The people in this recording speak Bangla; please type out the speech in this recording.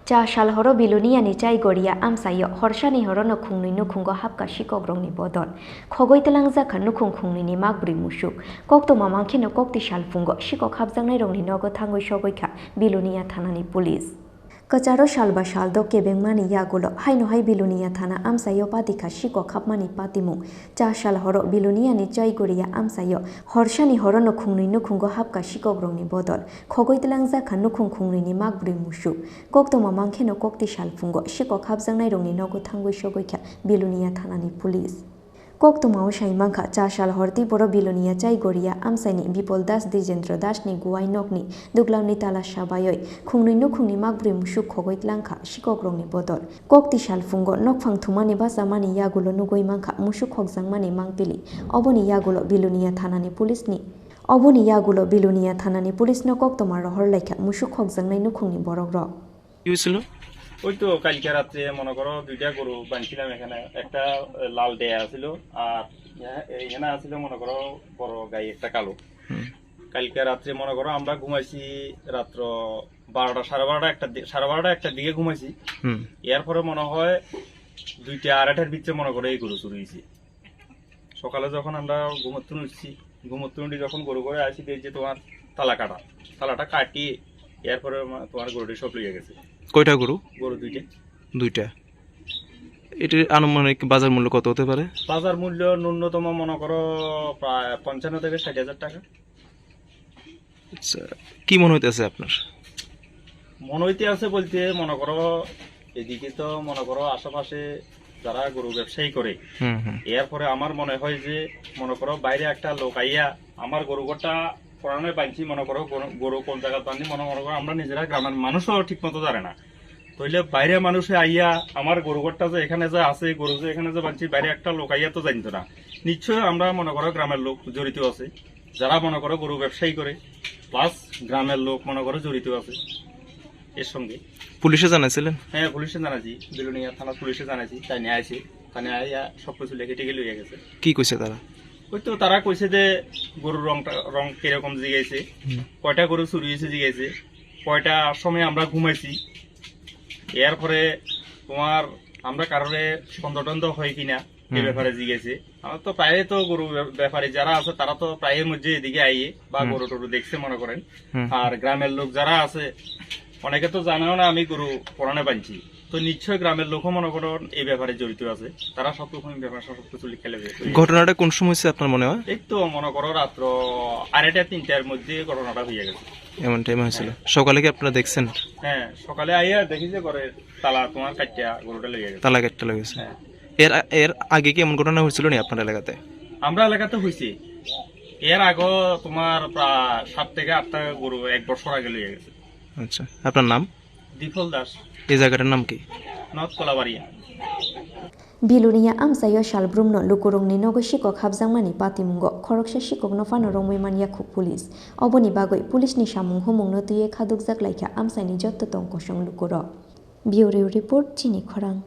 Cha shal horo bilunia ni chai goria amsayo horshani horo no khungni no khungo hapka shikogrong ni bodon khogoi telang za khan no khungni ni magbri musuk kokto mamang khino kokti shal fungo shikok habjang nai rong ni nogo thangoi shogoi kha bilunia thanani police Kacharo shalba shaldo kebengmani yagulo haino hai bilunia thana amsayo patika shiko khapmani patimu cha shal horo bilunia ni chai goria amsayo horshani horo no khungni no khungo hapka shikogrong ni bodol khogoi telangja khan no khungni ni magbri musu kokto mamang kheno kokti shal fungo shiko khapjang nai rongni nogo thangoi shogoi kha bilunia thanani police Kokto mao shaimangkha cha shal horti boro bilunia chai goria amsaini Bipol Das Dijendra Das ni guai nokni duglawni tala sabayoi khungni no khungni magbri musuk khogoi tlangkha sikogrong ni bodol kokti shal fungo nokphang thumani basamani yagulo nugoi mangkha musuk khogjangmani mangpili oboni yagulo bilunia thanani police ni oboni yagulo bilunia thanani police no kokto ma rohor laikha musuk khogjangnai nukhungni borogrok ইউছিল ওই তো কালকে রাত্রে মনে করো দুইটা গরু বাঁধছিলাম এখানে একটা লাল দেয়া ছিল আর এখানে আছিল মনে করো বড় গাই একটা কালো কালকে রাত্রে মনে করো আমরা ঘুমাইছি রাত্র 12টা 12:30 একটা দিকে ঘুমাইছি এরপরে মনে হয় 2টা 2:30টার ভিতরে মনে করো এই গরু চুরি হয়েছে সকালে যখন আমরা ঘুমোতে উঠি যখন গরু করে আসি দেখছি তোমার তালাটা কাটিয়ে এরপরে তোমার গরুটি সব লিয়ে গেছে কয়টা গরু দুইটা এটির আনুমানিক বাজার মূল্য কত হতে পারে বাজার মূল্য ন্যূনতম মনে করো প্রায় 55 থেকে 60,000 টাকা আচ্ছা কি মনে হইতেছে আপনার মনে হইতে আছে বলতে মনে করো এদিকে তো মনে করো আশেপাশে যারা গরু ব্যবসায়ী করে এরপরে আমার মনে হয় যে মনে করো বাইরে একটা লোক আইয়া আমার গরুটা পুরানো বাঁধছি মনে করো গরু কোন জায়গা বাঁধি মনে করো আমরা নিজেরা গ্রামের মানুষও ঠিক মতো জানে না তাইলে বাইরে মানুষে আইয়া আমার গরুটা যে এখানে যে আছে গরু যে এখানে যে বাঁধছি বাইরে একটা লোক আইয়া তো জানতো না নিশ্চয় আমরা মনে করো গ্রামের লোক জড়িত আছে যারা মনে করো গরু ব্যবসায়ী করে প্লাস গ্রামের লোক মনে করো জড়িত আছে এর সঙ্গে পুলিশে জানাইছিলেন হ্যাঁ পুলিশে জানাইছি বিলুনিয়া থানা পুলিশে জানাইছি তাই নিয়ে আসি থানে আইয়া সবকিছু লেখে টেকে লইয়া গেছে কি কইছে তারা ওই তো তারা কইছে যে গরুর রং কিরকম জিগাইছে কয়টা গরু চুরি হয়েছে জিগাইছে কয়টা সময় আমরা ঘুমাইছি এরপরে তোমার আমরা কারণে সন্দেহ হয় কিনা এই ব্যাপারে জিগেছে আমার তো প্রায় তো গরু ব্যাপারী যারা আছে তারা তো প্রায়ের মধ্যে এদিকে আইয়ে বা গরু টরু দেখছে মনে করেন আর গ্রামের লোক যারা আছে অনেকে তো জানেও না আমি গরু পুরানে বাঁধছি তো নিশ্চয় গ্রামের লোকও মনে করো এই ব্যাপারে জড়িত আছে তারা সবকিছু লিখে লেবে ঘটনাটা কোন সময় হচ্ছে আপনার মনে হয় এই তো মনে করো রাত্র 2:30-3টার মধ্যে ঘটনাটা হয়ে গেছে এমন টাইম হয়েছিল সকালে কি আপনারা দেখছেন হ্যাঁ সকালে আইয়া দেখি যে ঘরে তালা তোমার কাটিয়া গরুটা লেগে গেছে তালা কাটতে লেগেছে এর আগে কি এমন ঘটনা হয়েছিল না আপনার এলাকাতে আমরা এলাকাতে হয়েছে এর আগে তোমার প্রায় 7 থেকে 8টা গরু 1 বছর আগে লেগে গেছে আচ্ছা আপনার নাম বিফল দাস এই জায়গাটার নাম কি north Kalabaria Bilunia amsayo shalbrumno lukurung ni nogo shikok habjangmani patimungo khoroksa shikok no fano rongmoiman yakhuk police oboni bagoi police ni samung humung no tuye khadukjak laikha amsaini jotto tongkosong lukuro Bureau report chini khorang